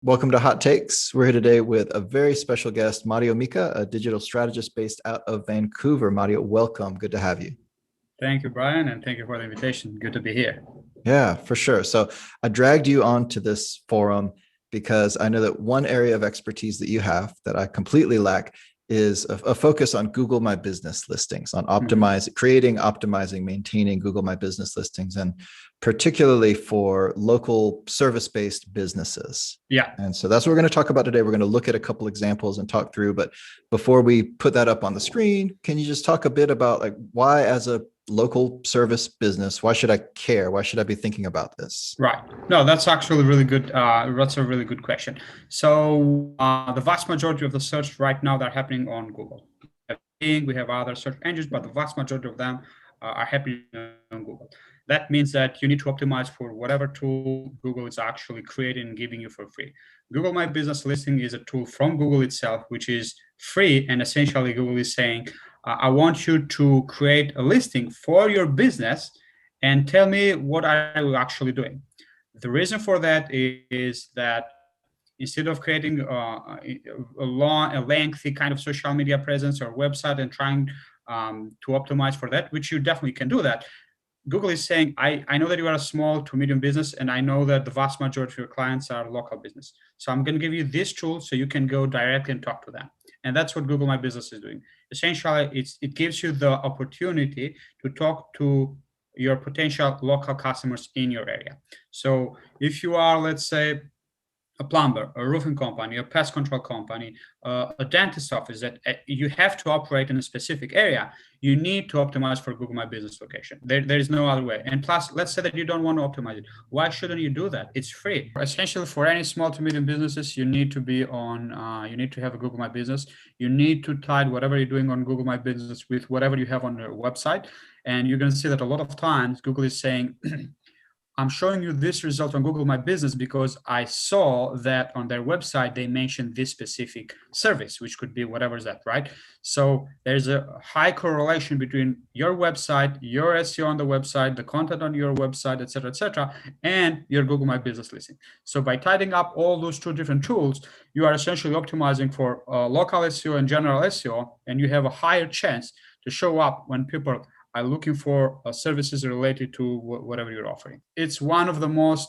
Welcome to Hot Takes. We're here today with a very special guest, Mario Micka, a digital strategist based out of Vancouver. Mario, welcome. Good to have you. Thank you, Brian, and thank you for the invitation. Good to be here. Yeah, for sure. So I dragged you onto this forum because I know that one area of expertise that you have that I completely lack is a focus on Google My Business listings, on optimizing, maintaining Google My Business listings, and particularly for local service-based businesses. Yeah. And so that's what we're going to talk about today. We're going to look at a couple examples and talk through. But before we put that up on the screen, can you just talk a bit about like why, as a local service business, why should I care? Why should I be thinking about this? Right. No, that's actually really good. That's a really good question. So the vast majority of the search right now that are happening on Google. We have other search engines, but the vast majority of them are happening on Google. That means that you need to optimize for whatever tool Google is actually creating and giving you for free. Google My Business Listing is a tool from Google itself, which is free. And essentially, Google is saying, I want you to create a listing for your business and tell me what are you actually doing. The reason for that is that instead of creating a lengthy kind of social media presence or website and trying to optimize for that, which you definitely can do that, Google is saying, I know that you are a small to medium business, and I know that the vast majority of your clients are local business. So I'm going to give you this tool so you can go directly and talk to them. And that's what Google My Business is doing. Essentially, it gives you the opportunity to talk to your potential local customers in your area. So if you are, let's say, a plumber, a roofing company, a pest control company, a dentist office that you have to operate in a specific area, you need to optimize for Google My Business location. There is no other way. And plus, let's say that you don't want to optimize it. Why shouldn't you do that? It's free. Essentially, for any small to medium businesses, you need to be on, you need to have a Google My Business. You need to tie whatever you're doing on Google My Business with whatever you have on your website. And you're going to see that a lot of times Google is saying, I'm showing you this result on Google My Business because I saw that on their website, they mentioned this specific service, which could be whatever's that, right? So there's a high correlation between your website, your SEO on the website, the content on your website, et cetera, and your Google My Business listing. So by tidying up all those two different tools, you are essentially optimizing for local SEO and general SEO, and you have a higher chance to show up when people are looking for services related to whatever you're offering. It's one of the most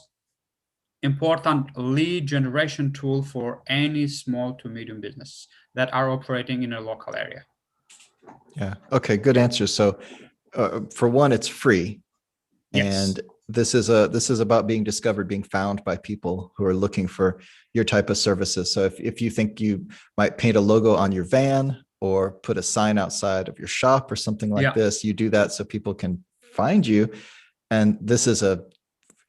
important lead generation tool for any small to medium business that are operating in a local area. Yeah. Okay. Good answer. So for one, it's free. Yes. And this is about being discovered, being found by people who are looking for your type of services. So if you think you might paint a logo on your van or put a sign outside of your shop or something like this, you do that so people can find you. And this is a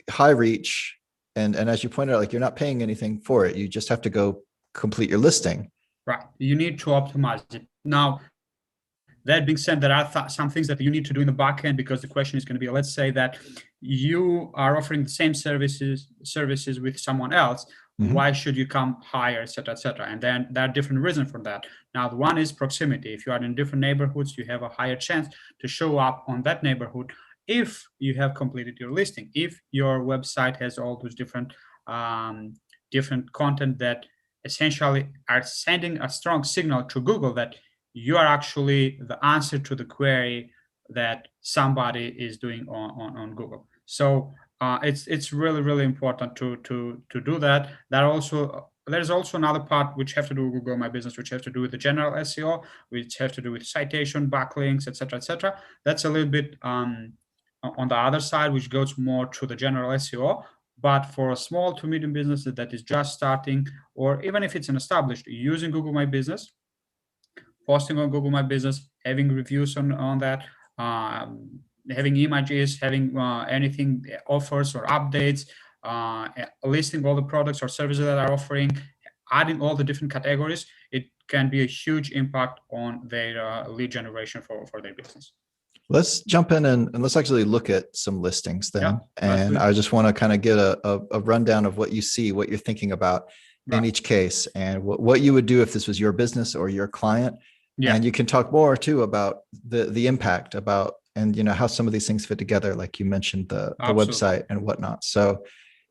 high reach. And as you pointed out, like, you're not paying anything for it. You just have to go complete your listing. Right. You need to optimize it. Now, that being said, there are some things that you need to do in the back end, because the question is going to be, let's say that you are offering the same services with someone else. Mm-hmm. Why should you come higher, et cetera, and then there are different reasons for that. Now, the one is proximity. If you are in different neighborhoods, you have a higher chance to show up on that neighborhood if you have completed your listing, if your website has all those different content that essentially are sending a strong signal to Google that you are actually the answer to the query that somebody is doing on Google. So it's really, really important to do that. There's also another part which have to do with Google My Business, which have to do with the general SEO, which have to do with citation, backlinks, et cetera. That's a little bit on the other side, which goes more to the general SEO. But for a small to medium business that is just starting, or even if it's an established, using Google My Business, posting on Google My Business, having reviews on that, having images, having anything, offers or updates, listing all the products or services that are offering, adding all the different categories, it can be a huge impact on their lead generation for their business. Let's jump in and let's actually look at some listings then. And I just want to kind of get a rundown of what you see, what you're thinking about in each case, and what you would do if this was your business or your client. Yeah. And you can talk more too about the impact and how some of these things fit together, like you mentioned the website and whatnot. So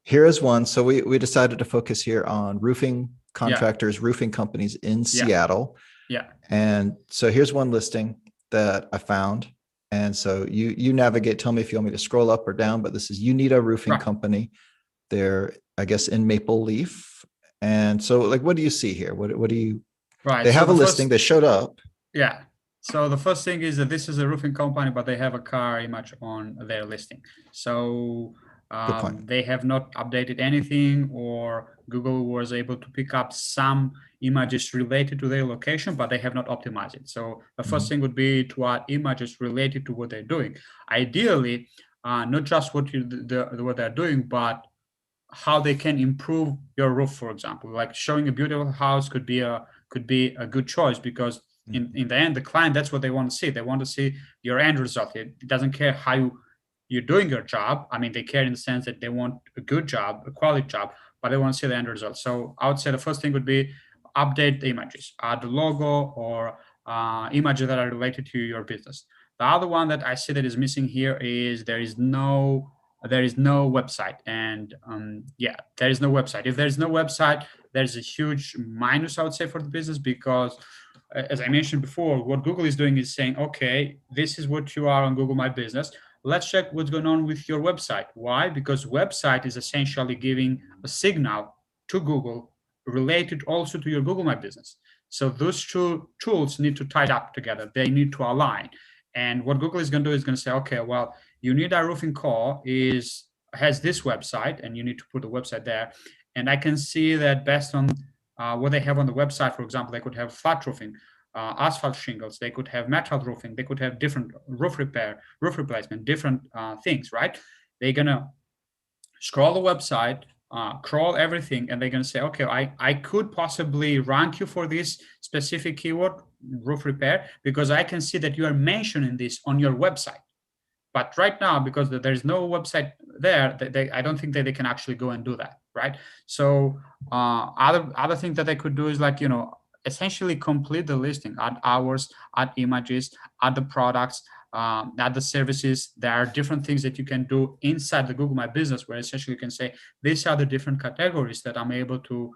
Here is one. So we decided to focus here on roofing Yeah, contractors, roofing companies in yeah, Seattle. yeah. And so here's one listing that I found. And so you navigate, tell me if you want me to scroll up or down, but this is Youneeda Roofing Right, Company. They're, I guess, in Maple Leaf. And so like, what do you see here? What do you, right. they So have a the listing, first, they showed up. yeah. So the first thing is that this is a roofing company, but they have a car image on their listing. So Good point. they have not updated anything, or Google was able to pick up some images related to their location, but they have not optimized it. So the first Mhm. thing would be to add images related to what they're doing. Ideally, not just what they're doing, but how they can improve your roof, for example. Like showing a beautiful house could be a good choice, because in the end, the client, that's what they want to see. They want to see your end result. It doesn't care how you're doing your job. I mean, they care in the sense that they want a good job, a quality job, but they want to see the end result. So I would say the first thing would be update the images, add the logo or images that are related to your business. The other one that I see that is missing here is there is no website. And yeah, there is no website. If there is no website, there's a huge minus, I would say, for the business, because as I mentioned before, what Google is doing is saying, okay, this is what you are on Google My Business. Let's check what's going on with your website. Why? Because website is essentially giving a signal to Google related also to your Google My Business. So those two tools need to tie up together. They need to align. And what Google is going to do is going to say, okay, well, Youneeda Roofing Co. has this website, and you need to put the website there. And I can see that based on what they have on the website, for example, they could have flat roofing, asphalt shingles, they could have metal roofing, they could have different roof repair, roof replacement, different things, right? They're gonna scroll the website, crawl everything, and they're going to say, okay, I could possibly rank you for this specific keyword, roof repair, because I can see that you are mentioning this on your website. But right now, because there's no website there, I don't think that they can actually go and do that, right? So other things that they could do is, like, essentially complete the listing, add hours, add images, add the products, add the services. There are different things that you can do inside the Google My Business, where essentially you can say, these are the different categories that I'm able to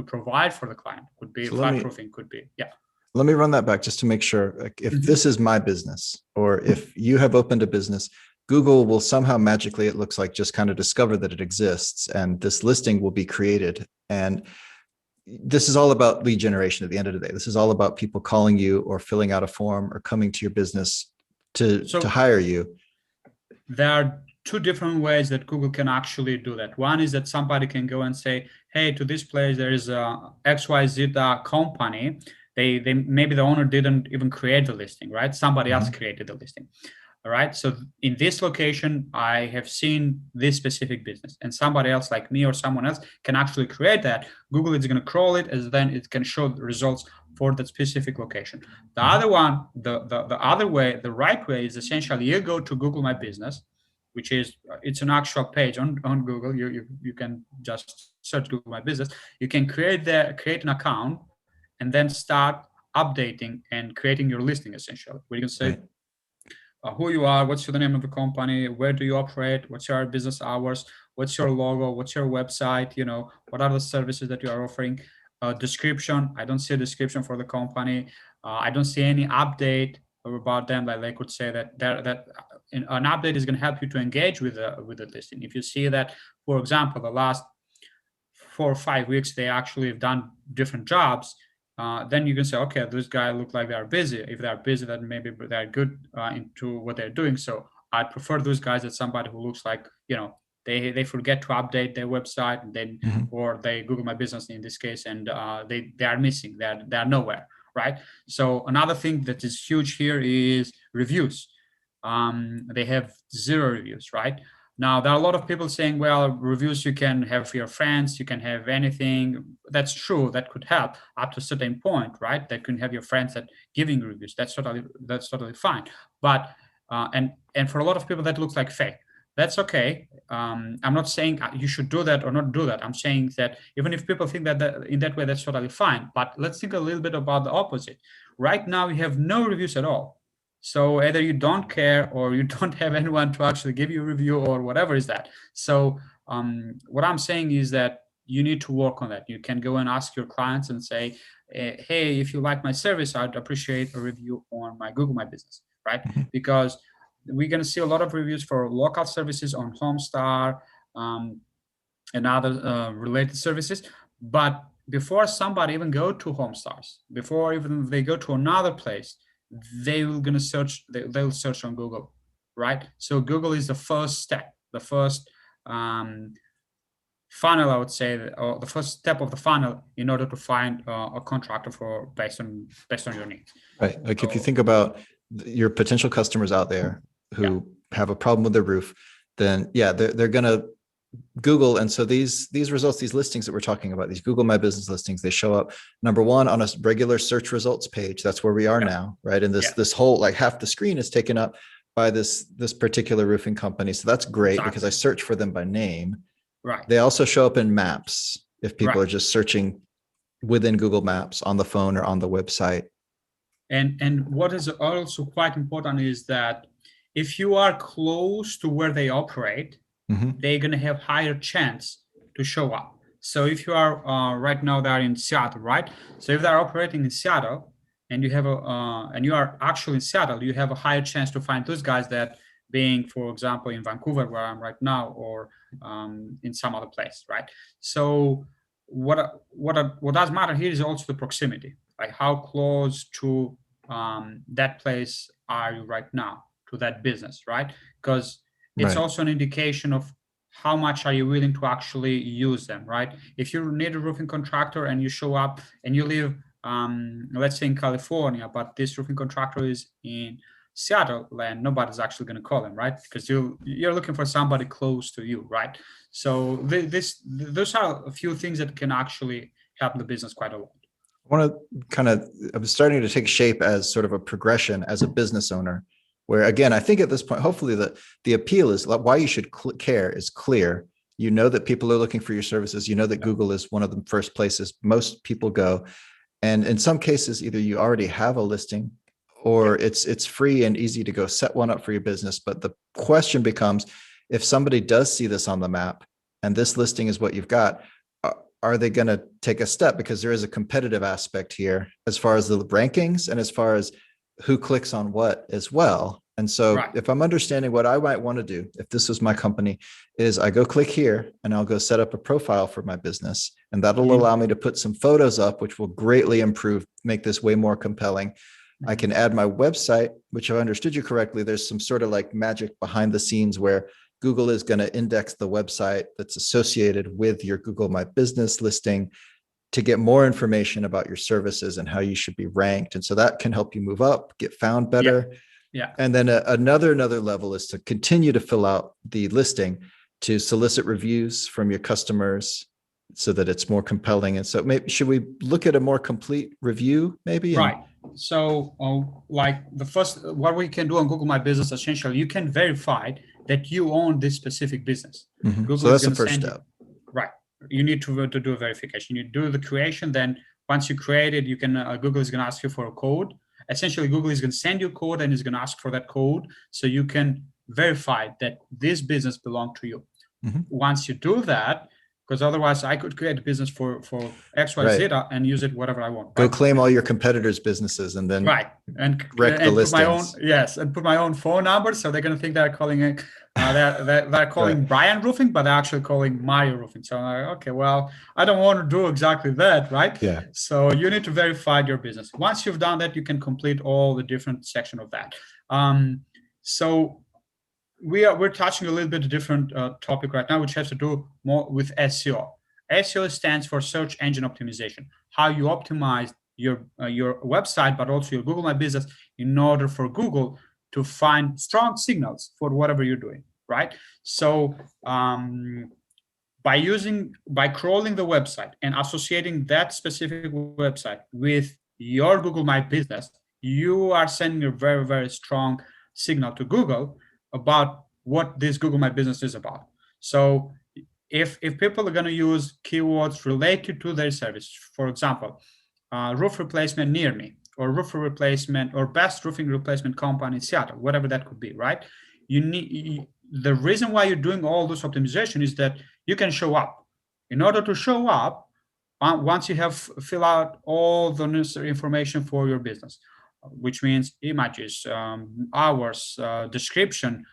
provide for the client. Could be So flat roofing, could be, yeah. let me run that back just to make sure, like, if Mhm. this is my business or if you have opened a business, Google will somehow magically, it looks like, just kind of discover that it exists and this listing will be created. And this is all about lead generation at the end of the day. This is all about people calling you or filling out a form or coming to your business to So hire you. there are two different ways that Google can actually do that. One is that somebody can go and say, "Hey, to this place there is a XYZ company. They maybe the owner didn't even create the listing, right? Somebody else Mhm. created the listing." All right. So in this location, I have seen this specific business, and somebody else like me or someone else can actually create that. Google is going to crawl it, as then it can show the results for that specific location. The Mhm. other one, the other way, the right way, is essentially you go to Google My Business, which is it's an actual page on Google. You can just search Google My Business. You can create an account, and then start updating and creating your listing, essentially, where you can say Right. who you are, what's the name of the company, where do you operate, what's your business hours, what's your logo, what's your website, what are the services that you are offering, description. I don't see a description for the company. I don't see any update about them. Like they could say that an update is going to help you to engage with the listing. If you see that, for example, the last 4 or 5 weeks they actually have done different jobs, then you can say, okay, those guys look like they are busy. If they are busy, then maybe they're good into what they're doing. So I prefer those guys than somebody who looks like, they forget to update their website, and then, Mhm. or they Google My Business in this case, and they are missing. They're nowhere, right? So another thing that is huge here is reviews. They have zero reviews, right? Now, there are a lot of people saying, well, reviews you can have for your friends, you can have anything. That's true. That could help up to a certain point, right? That can have your friends that giving reviews. That's totally fine. But and for a lot of people, that looks like fake. That's okay. I'm not saying you should do that or not do that. I'm saying that even if people think that in that way, that's totally fine. But let's think a little bit about the opposite. Right now, we have no reviews at all. So either you don't care or you don't have anyone to actually give you a review or whatever is that. So What I'm saying is that you need to work on that. You can go and ask your clients and say, hey, if you like my service, I'd appreciate a review on my Google My Business, right? Mhm. Because we're going to see a lot of reviews for local services on Homestar and other related services. But before somebody even go to Homestars, before even they go to another place, they will gonna search. They'll search on Google, right? So Google is the first step, the first um, funnel, I would say, or the first step of the funnel in order to find a contractor for based on your needs. Right. Like if you So, think about your potential customers out there yeah, who have a problem with their roof, then yeah, they're gonna Google. And so these results, these listings that we're talking about, these Google My Business listings, they show up number one on a regular search results page. That's where we are yeah, now, right? And yeah, this whole like half the screen is taken up by this particular roofing company. So that's great because I exactly, search for them by name. right, They also show up in maps if people right. are just searching within Google Maps on the phone or on the website. And what is also quite important is that if you are close to where they operate, Mhm. they're going to have higher chance to show up. So if you are right now they're in Seattle, right? So if they're operating in Seattle and you have a and you are actually in Seattle, you have a higher chance to find those guys that being, for example, in Vancouver where I'm right now, or in some other place, right? So what does matter here is also the proximity, like how close to that place are you right now to that business, right? Because it's Right. also an indication of how much are you willing to actually use them, right? If you need a roofing contractor and you show up and you live, let's say in California, but this roofing contractor is in Seattle, then nobody's actually going to call him, right? Because you're looking for somebody close to you, right? So those are a few things that can actually help the business quite a lot. I want to kind of, I'm starting to take shape as sort of a progression as a business owner, where again, I think at this point, hopefully the appeal is why you should care is clear. You know that people are looking for your services. You know that Yeah, Google is one of the first places most people go. And in some cases, either you already have a listing yeah, or it's free and easy to go set one up for your business. But the question becomes, if somebody does see this on the map and this listing is what you've got, are they going to take a step? Because there is a competitive aspect here as far as the rankings and as far as who clicks on what as well. And so right. if I'm understanding what I might want to do, if this was my company, is I go click here and I'll go set up a profile for my business. And that'll You, allow me to put some photos up, which will greatly improve, make this way more compelling. I mhm. can add my website, which if I understood you correctly, there's some sort of like magic behind the scenes where Google is going to index the website that's associated with your Google My Business listing to get more information about your services and how you should be ranked. And so that can help you move up, get found Yeah, better. yeah. And then another level is to continue to fill out the listing to solicit reviews from your customers so that it's more compelling. And so maybe should we look at a more complete review maybe? And Right. So, like the first, what we can do on Google My Business, essentially, you can verify that you own this specific business. so Google is that's the going to first send you, step. right. You need to do a verification. You do the creation. Then once you create it, you can, Google is going to ask you for a code. Essentially, Google is going to send you a code and is going to ask for that code so you can verify that this business belongs to you. Mhm. Once you do that, because otherwise I could create a business for Right. XYZ and use it whatever I want, Go right? claim all your competitors' businesses and then Right. And wreck the put my own, listings. yes, and put my own phone number, so they're gonna think they're calling it, they're Right. calling Brian Roofing, but they're actually calling Mario Roofing. So I'm like, okay, well, I don't want to do exactly that, right? Yeah. So you need to verify your business. Once you've done that, you can complete all the different section of that. So we're touching a little bit different topic right now, which has to do more with SEO. SEO stands for search engine optimization. How you optimize your website, but also your Google My Business, in order for Google to find strong signals for whatever you're doing. Right. So by crawling the website and associating that specific website with your Google My Business, you are sending a very, very strong signal to Google about what this Google My Business is about. So if people are going to use keywords related to their service, for example, roof replacement near me, or roof replacement, or best roofing replacement company in Seattle, whatever that could be, right? You need the reason why you're doing all this optimization is that you can show up. In order to show up, once you have fill out all the necessary information for your business, which means images, hours, description,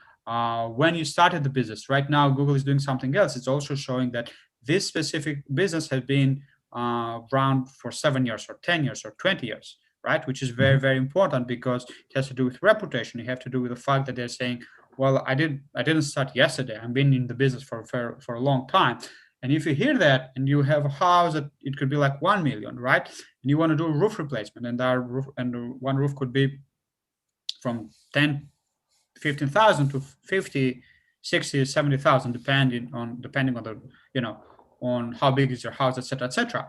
when you started the business. Right now, Google is doing something else. It's also showing that this specific business has been around for 7 years or 10 years or 20 years, right? Which is very, very important because it has to do with reputation. You have to do with the fact that they're saying, well, I didn't start yesterday. I've been in the business for a long time. And if you hear that and you have a house that it could be like 1 million, right? And you want to do a roof replacement, and one roof could be from 10, 15,000 to 50, 60, 70,000, depending on the, on how big is your house, etc., etc.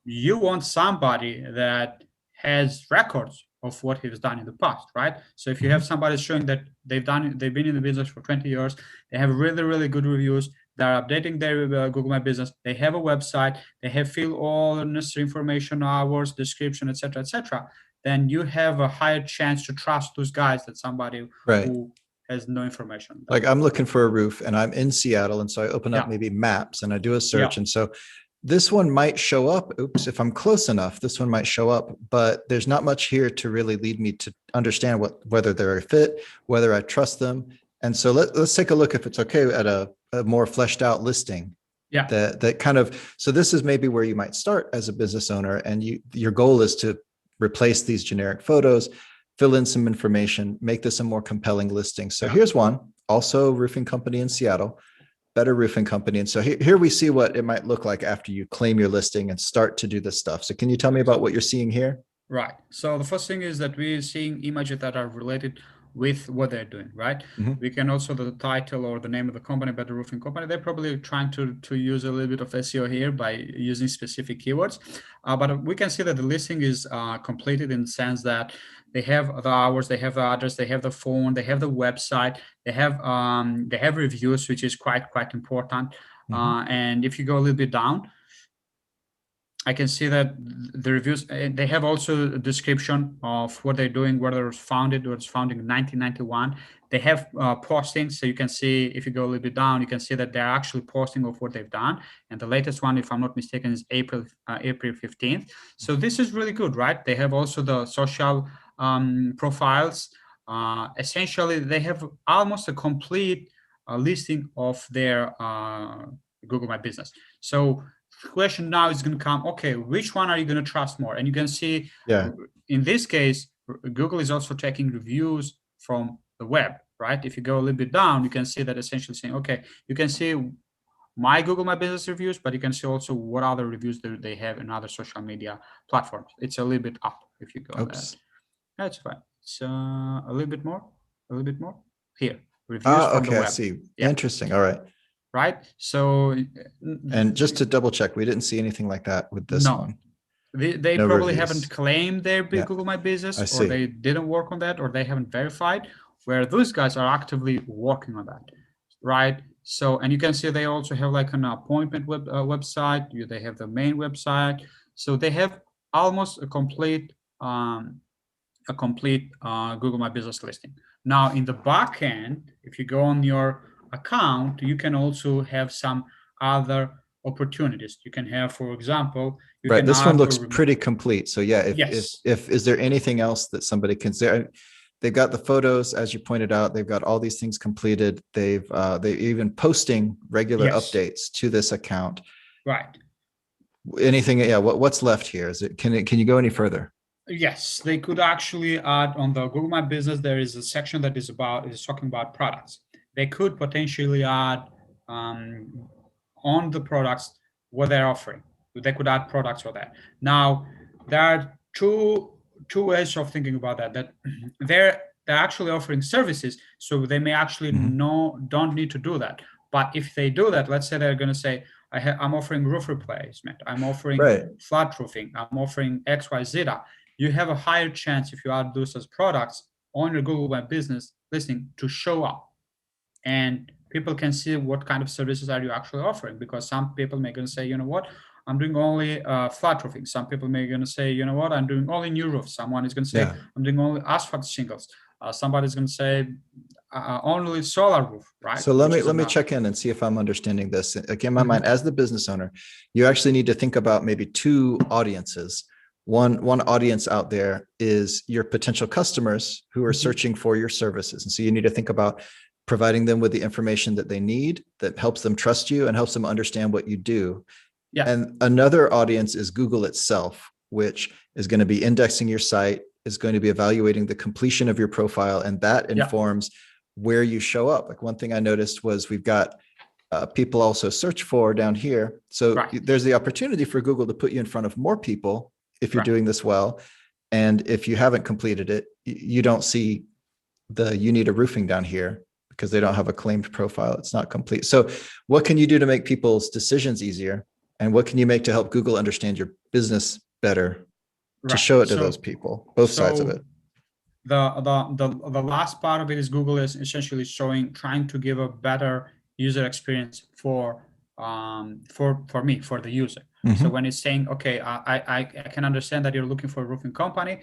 You want somebody that has records of what he's done in the past, right? So if you have somebody showing that they've been in the business for 20 years, they have really, really good reviews, they're updating their Google My Business, they have a website, they have filled all the necessary information, hours, description, etc., etc., then you have a higher chance to trust those guys than somebody Right. who has no information. Like I'm looking for a roof and I'm in Seattle. And so I open up maybe maps and I do a search. Yeah. And so this one might show up. Oops, if I'm close enough, this one might show up, but there's not much here to really lead me to understand whether they're a fit, whether I trust them. And so let's take a look, if it's okay, at a more fleshed out listing. Yeah. That kind of, so this is maybe where you might start as a business owner, and your goal is to replace these generic photos, fill in some information, make this a more compelling listing. So here's one, also roofing company in Seattle, better roofing company. And so here we see what it might look like after you claim your listing and start to do this stuff. So can you tell me about what you're seeing here? Right. So the first thing is that we're seeing images that are related with what they're doing, right? We can also the title or the name of the company, better roofing company. They're probably trying to use a little bit of SEO here by using specific keywords. But we can see that the listing is completed in the sense that they have the hours, they have the address, they have the phone, they have the website, they have reviews, which is quite important. And if you go a little bit down, I can see that the reviews, they have also a description of what they're doing, whether it was founded in 1991. They have postings, so you can see, if you go a little bit down, you can see that they're actually posting of what they've done. And the latest one, if I'm not mistaken, is April 15th. So this is really good, right? They have also the social profiles. Essentially, they have almost a complete listing of their Google My Business. So the question now is going to come, okay, which one are you going to trust more? And you can see, in this case, Google is also taking reviews from the web, right? If you go a little bit down, you can see that essentially saying, okay, you can see my Google My Business reviews, but you can see also what other reviews they have in other social media platforms. It's a little bit up if you go there. That's fine. So a little bit more here. Reviews from the web. I see. Yeah. Interesting. All right. Right. So, and just to double check, we didn't see anything like that with this one. They no probably reviews. Haven't claimed their Google My Business, or they didn't work on that, or they haven't verified, where those guys are actively working on that. Right. So, and you can see they also have like an appointment website. They have the main website. So they have almost a complete Google My Business listing. Now in the back end, if you go on your account, you can also have some other opportunities. You can have, for example, this one looks pretty complete. So if is there anything else that somebody can say? They've got the photos, as you pointed out, they've got all these things completed. They're even posting regular updates to this account. Right. Anything? Yeah. What's left here? Can you go any further? Yes, they could actually add on the Google My Business. There is a section that is talking about products. They could potentially add on the products what they're offering. They could add products for that. Now, there are two ways of thinking about that. That they're actually offering services, so they may actually don't need to do that. But if they do that, let's say they're going to say, I'm offering roof replacement, I'm offering flat roofing, I'm offering XYZ. You have a higher chance if you add those as products on your Google My Business listing to show up. And people can see what kind of services are you actually offering, because some people may going to say, you know what, I'm doing only flat roofing. Some people may going to say, you know what, I'm doing only new roofs. Someone is going to say, I'm doing only asphalt shingles. Somebody's going to say, only solar roof, right? So let me check in and see if I'm understanding this. Again, in my mind, as the business owner, you actually need to think about maybe two audiences. One audience out there is your potential customers who are searching for your services. And so you need to think about providing them with the information that they need that helps them trust you and helps them understand what you do. Yeah. And another audience is Google itself, which is going to be indexing your site, is going to be evaluating the completion of your profile, and that informs where you show up. Like one thing I noticed was we've got people also search for down here. So there's the opportunity for Google to put you in front of more people if you're doing this well. And if you haven't completed it, you don't see the Youneeda roofing down here because they don't have a claimed profile. It's not complete. So what can you do to make people's decisions easier? And what can you make to help Google understand your business better to show it to those people, both sides of it? The last part of it is Google is essentially trying to give a better user experience for me, for the user. So when it's saying, okay, I can understand that you're looking for a roofing company.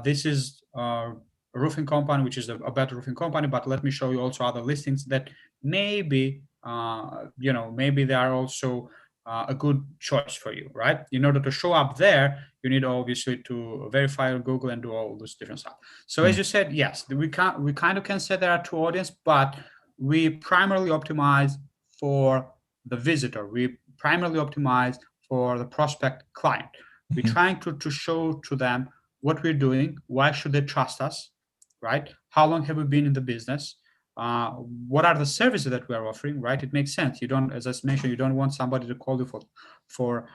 This is a roofing company, which is a better roofing company, but let me show you also other listings that maybe, maybe they are also a good choice for you, right? In order to show up there, you need obviously to verify on Google and do all this different stuff. So as you said, yes, we kind of can say there are two audiences, but we primarily optimize for the visitor. We primarily optimize for the prospect client. We're trying to show to them what we're doing, why should they trust us, right? How long have we been in the business? What are the services that we are offering, right? It makes sense. You don't, as I mentioned, you don't want somebody to call you for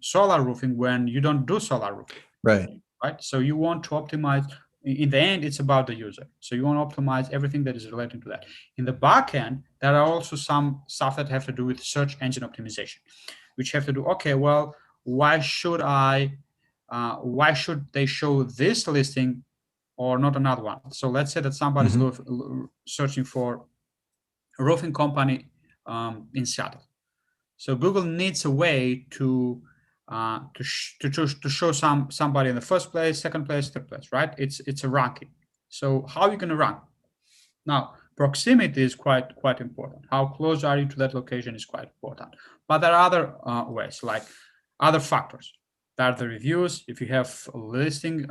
solar roofing when you don't do solar roofing, right? So you want to optimize. In the end, it's about the user. So you want to optimize everything that is related to that. In the back end, there are also some stuff that have to do with search engine optimization, which have to do, okay, well, why should they show this listing or not another one? So let's say that somebody's searching for a roofing company in Seattle. So Google needs a way to show somebody in the first place, second place, third place, right? It's a ranking. So how are you going to rank? Now, proximity is quite important. How close are you to that location is quite important. But there are other ways, like other factors. There are the reviews. If you have a listing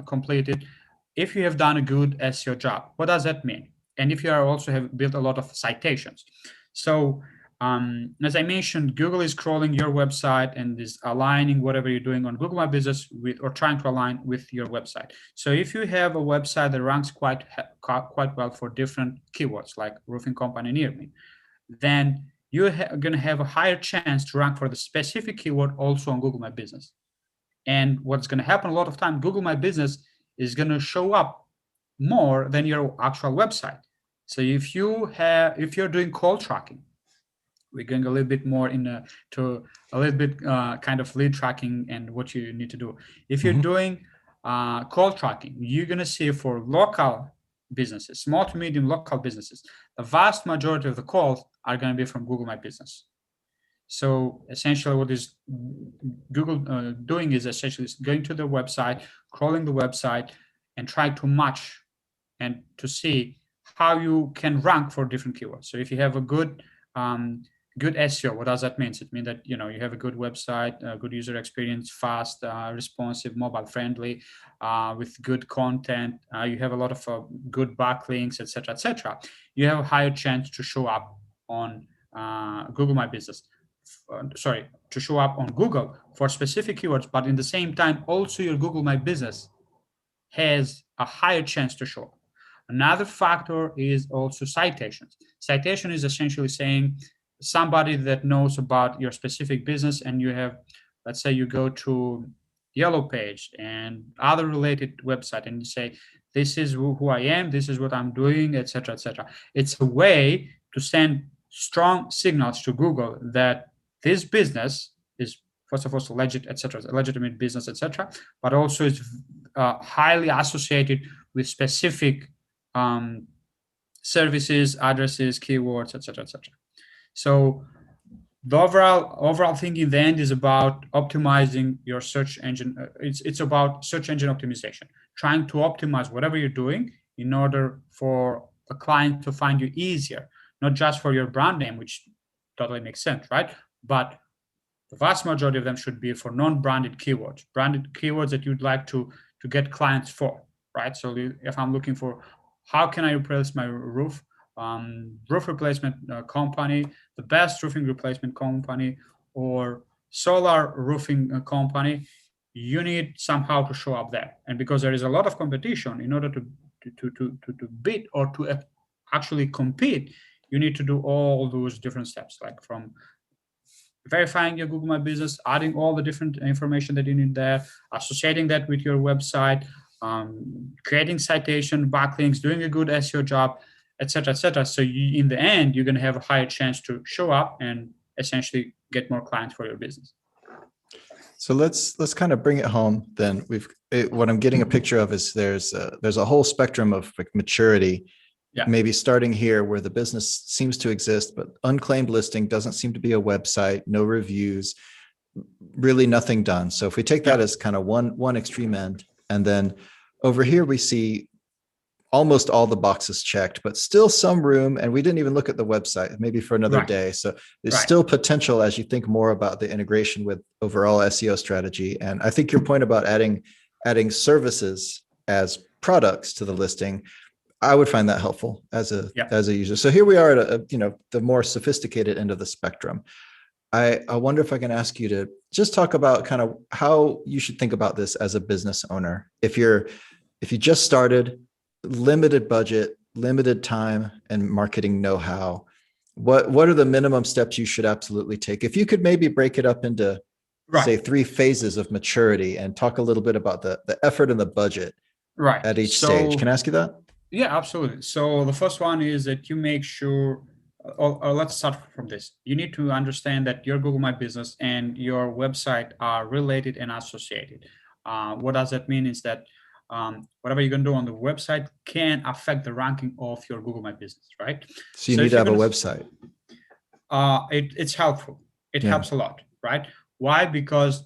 completed, if you have done a good SEO job, what does that mean? And if you also have built a lot of citations. So as I mentioned, Google is crawling your website and is aligning whatever you're doing on Google My Business with, or trying to align with your website. So if you have a website that ranks quite well for different keywords, like roofing company near me, then you're going to have a higher chance to rank for the specific keyword also on Google My Business. And what's going to happen a lot of time, Google My Business is going to show up more than your actual website. So if you're doing call tracking, we're going a little bit more to a little bit kind of lead tracking and what you need to do. If you're doing call tracking, you're going to see for local businesses, small to medium local businesses, the vast majority of the calls are going to be from Google My Business. So essentially what is Google doing is essentially going to the website, crawling the website, and try to match and to see how you can rank for different keywords. So if you have a good SEO, what does that mean? It means that you have a good website, good user experience, fast, responsive, mobile friendly, with good content. You have a lot of good backlinks, etc., etc. You have a higher chance to show up on Google My Business. To show up on Google for specific keywords, but in the same time, also your Google My Business has a higher chance to show up. Another factor is also citations. Citation is essentially saying somebody that knows about your specific business, and you have, let's say you go to Yellow Page and other related website, and you say, this is who I am, this is what I'm doing, etc., etc. It's a way to send strong signals to Google that this business is, first of all, legit, etc., a legitimate business, etc., but also is highly associated with specific services, addresses, keywords, etc., etc. So the overall thing in the end is about optimizing your search engine. It's about search engine optimization, trying to optimize whatever you're doing in order for the client to find you easier, not just for your brand name, which totally makes sense, right? But the vast majority of them should be for non-branded keywords, branded keywords that you'd like to get clients for, right? So if I'm looking for how can I replace my roof, roof replacement company, the best roofing replacement company, or solar roofing company, you need somehow to show up there. And because there is a lot of competition, in order to beat or to actually compete, you need to do all those different steps, like from verifying your Google My Business, adding all the different information that you need there, associating that with your website, creating citation, backlinks, doing a good SEO job, etc., etc. So in the end, you're going to have a higher chance to show up and essentially get more clients for your business. So let's kind of bring it home. Then what I'm getting a picture of is there's a whole spectrum of like maturity. Yeah. Maybe starting here where the business seems to exist, but unclaimed listing doesn't seem to be a website, no reviews, really nothing done. So if we take that as kind of one extreme end, and then over here we see almost all the boxes checked, but still some room. And we didn't even look at the website, maybe for another day. So there's still potential as you think more about the integration with overall SEO strategy. And I think your point about adding services as products to the listing, I would find that helpful as a user. So here we are at the more sophisticated end of the spectrum. I wonder if I can ask you to just talk about kind of how you should think about this as a business owner. If you just started, limited budget, limited time, and marketing know-how, what are the minimum steps you should absolutely take? If you could maybe break it up into say 3 phases of maturity and talk a little bit about the effort and the budget at each stage. Can I ask you that? Yeah, absolutely. So the first one is that you make sure, or let's start from this. You need to understand that your Google My Business and your website are related and associated. What does that mean is that whatever you're going to do on the website can affect the ranking of your Google My Business, right? So you need to have a website. It's helpful. It helps a lot, right? Why? Because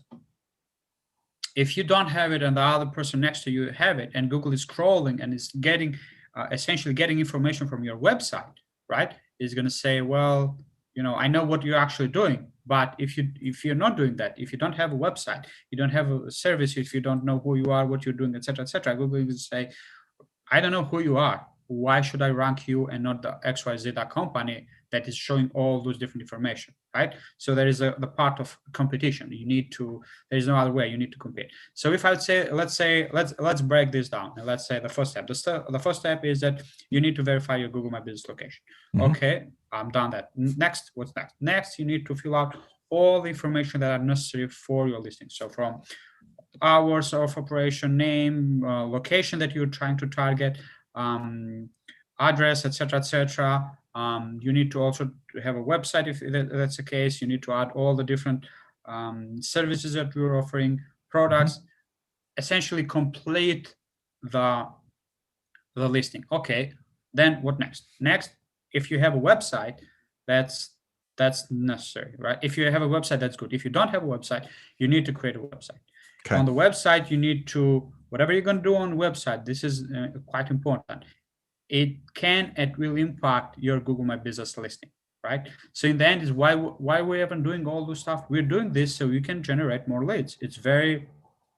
if you don't have it and the other person next to you have it, and Google is crawling and is getting essentially getting information from your website, right? Is going to say, well, I know what you're actually doing, but if you're not doing that, if you don't have a website, you don't have a service, if you don't know who you are, what you're doing, etc., etc., Google will say, I don't know who you are. Why should I rank you and not the XYZ company that is showing all those different information, right? So there is the part of competition. There's no other way. You need to compete. So if I would say, let's break this down. And let's say the first step. The first step is that you need to verify your Google My Business location. Mm-hmm. Okay, I'm done that. Next, what's next? Next, you need to fill out all the information that are necessary for your listing. So from hours of operation, name, location that you're trying to target, address, etc., etc. You need to also have a website if that's the case. You need to add all the different services that we're offering, products, essentially complete the listing. Okay, then what next? Next, if you have a website, that's necessary, right? If you have a website, that's good. If you don't have a website, you need to create a website. Okay. On the website, you need to, whatever you're going to do on the website, this is quite important. It can and will impact your Google My Business listing, right? So in the end is why we haven't doing all this stuff. We're doing this so you can generate more leads. It's very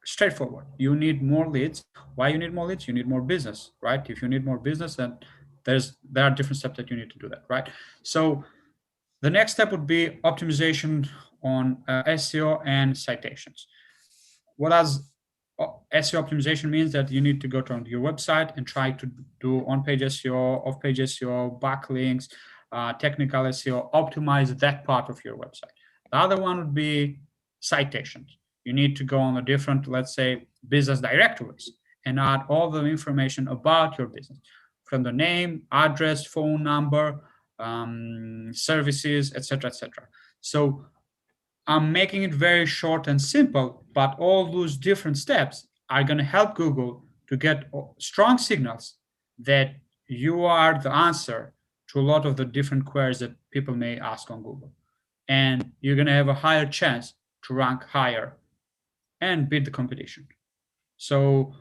straightforward. You need more leads. Why you need more leads? You need more business, right? If you need more business, then there are different steps that you need to do that, right? So the next step would be optimization on SEO and citations. What does SEO optimization means? That you need to go to your website and try to do on-page SEO, off-page SEO, backlinks, technical SEO, optimize that part of your website. The other one would be citations. You need to go on the different, let's say, business directories and add all the information about your business, from the name, address, phone number, services, etc., etc. So I'm making it very short and simple, but all those different steps are going to help Google to get strong signals that you are the answer to a lot of the different queries that people may ask on Google. And you're going to have a higher chance to rank higher and beat the competition. So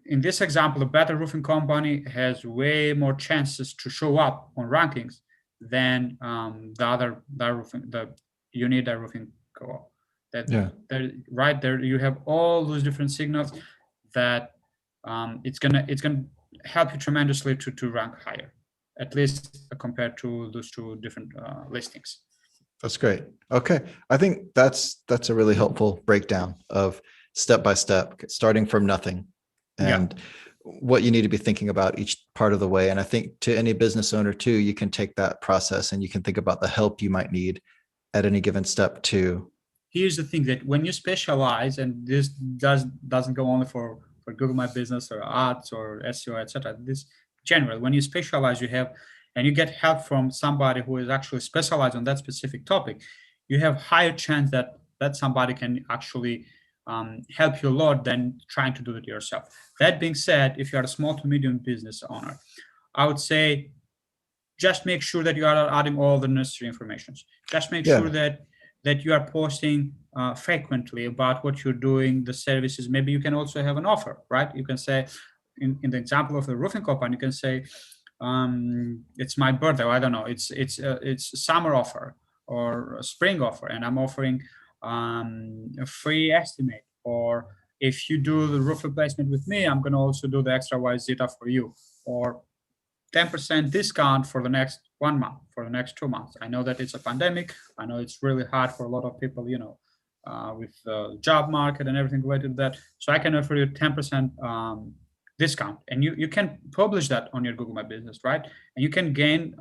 in this example, a better roofing company has way more chances to show up on rankings than the Youneeda roofing co-op. That Yeah. there, right there, you have all those different signals that it's gonna help you tremendously to rank higher, at least compared to those two different listings. That's great. Okay. I think that's a really helpful breakdown of step by step, starting from nothing Yeah. and what you need to be thinking about each part of the way. And I think to any business owner too, you can take that process and you can think about the help you might need at any given step too. Here's the thing, that when you specialize, and this doesn't go only for Google My Business or ads or SEO, etc. This general, when you specialize, you have, and you get help from somebody who is actually specialized on that specific topic, you have higher chance that somebody can actually help you a lot than trying to do it yourself. That being said, if you are a small to medium business owner, I would say just make sure that you are adding all the necessary information. Just make Yeah. sure that you are posting frequently about what you're doing, the services. Maybe you can also have an offer, right? You can say, in the example of the roofing company, you can say, it's my birthday. I don't know. It's a summer offer or a spring offer, and I'm offering a free estimate. Or if you do the roof replacement with me, I'm going to also do the extra Y zeta for you. Or 10% discount for the next 1 month, for the next 2 months. I know that it's a pandemic. I know it's really hard for a lot of people, with the job market and everything related to that. So I can offer you 10% discount, and you can publish that on your Google My Business, right? And you can gain,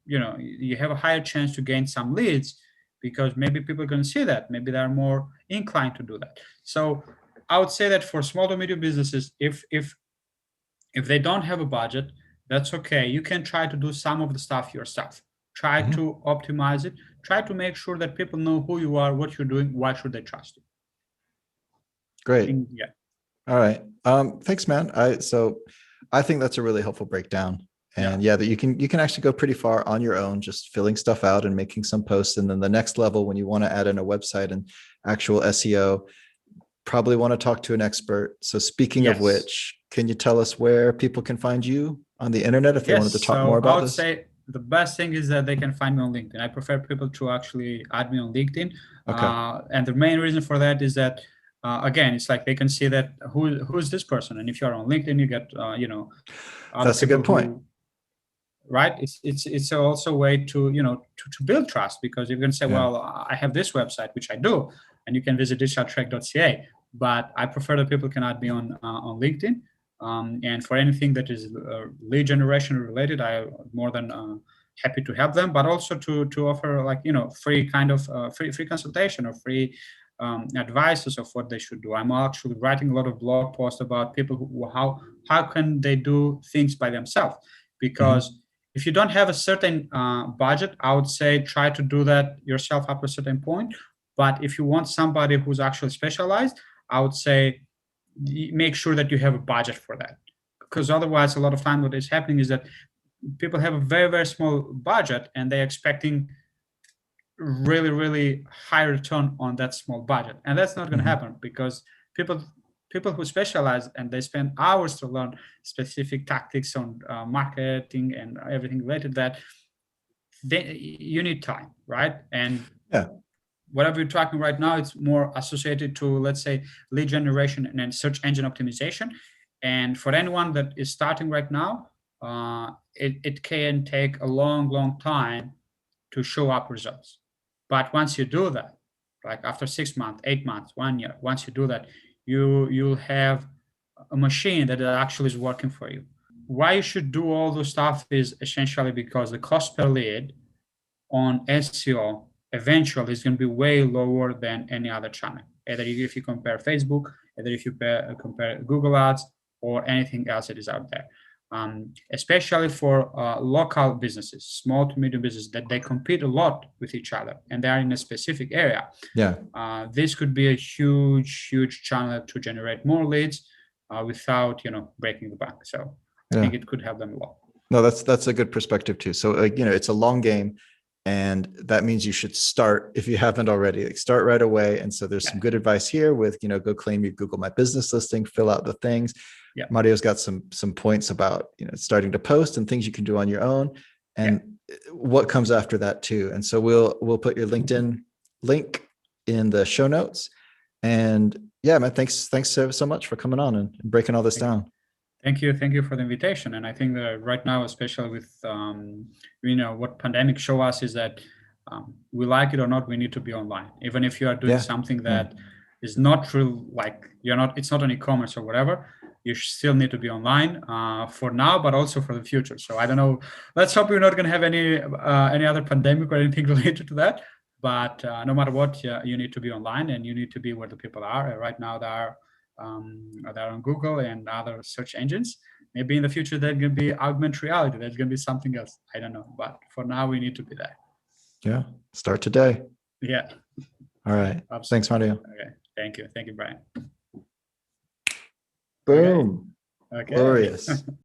you have a higher chance to gain some leads, because maybe people are going to see that. Maybe they're more inclined to do that. So I would say that for small to medium businesses, if they don't have a budget, that's okay. You can try to do some of the stuff yourself. Try Mhm. to optimize it. Try to make sure that people know who you are, what you're doing, why should they trust you. Great. Yeah. All right. Thanks, man. I think that's a really helpful breakdown. Yeah. And yeah, that you can actually go pretty far on your own, just filling stuff out and making some posts. And then the next level, when you want to add in a website and actual SEO, probably want to talk to an expert. So speaking of Yes. which, can you tell us where people can find you on the internet if they wanted to Yes. talk more So I about would this? say the best thing is that they can find me on LinkedIn. I prefer people to actually add me on LinkedIn. Okay. And the main reason for that is that, again, it's like they can see that who's this person. And if you're on LinkedIn, you get, other That's a people good point. who, right, it's also a way to build trust, because you can say, Yeah. well, I have this website, which I do, and you can visit digitaltrack.ca, but I prefer that people can add me on LinkedIn, and for anything that is lead generation related, I am more than happy to help them, but also to offer, like, free kind of free consultation or free advices of what they should do. I'm actually writing a lot of blog posts about people how can they do things by themselves, because if you don't have a certain budget, I would say try to do that yourself up to a certain point. But if you want somebody who's actually specialized, I would say make sure that you have a budget for that. Because otherwise, a lot of time what is happening is that people have a very, very small budget and they're expecting really, really high return on that small budget. And that's not going to happen, because people who specialize and they spend hours to learn specific tactics on marketing and everything related to that, you need time, right? And Yeah. whatever you're talking right now, it's more associated to, let's say, lead generation and then search engine optimization. And for anyone that is starting right now, it can take a long, long time to show up results. But once you do that, like after 6 months, 8 months, 1 year, once you do that, you'll have a machine that actually is working for you. Why you should do all those stuff is essentially because the cost per lead on SEO eventually is going to be way lower than any other channel. Either if you compare Facebook, either if you compare Google Ads, or anything else that is out there. Especially for local businesses, small to medium businesses, that they compete a lot with each other and they are in a specific area. Yeah. This could be a huge, huge channel to generate more leads without, breaking the bank. So I think it could help them a lot. No, that's a good perspective too. So it's a long game, and that means you should start, if you haven't already, like start right away. And so there's some good advice here with, go claim your Google My Business listing, fill out the things. Yeah. Mario's got some points about, starting to post and things you can do on your own, and what comes after that too. And so we'll put your LinkedIn link in the show notes. And yeah, man, thanks so much for coming on and breaking all this down. Thank you for the invitation. And I think that right now, especially with what pandemic show us is that we like it or not, we need to be online. Even if you are doing something that is not real, like it's not an e-commerce or whatever, you still need to be online for now, but also for the future. So I don't know. Let's hope we're not going to have any other pandemic or anything related to that. But no matter what, you need to be online and you need to be where the people are. Right now, they're on Google and other search engines. Maybe in the future, there's going to be augmented reality. There's going to be something else. I don't know. But for now, we need to be there. Yeah. Start today. Yeah. All right. Absolutely. Thanks, Mario. Okay. Thank you. Thank you, Brian. Boom. Okay. Glorious.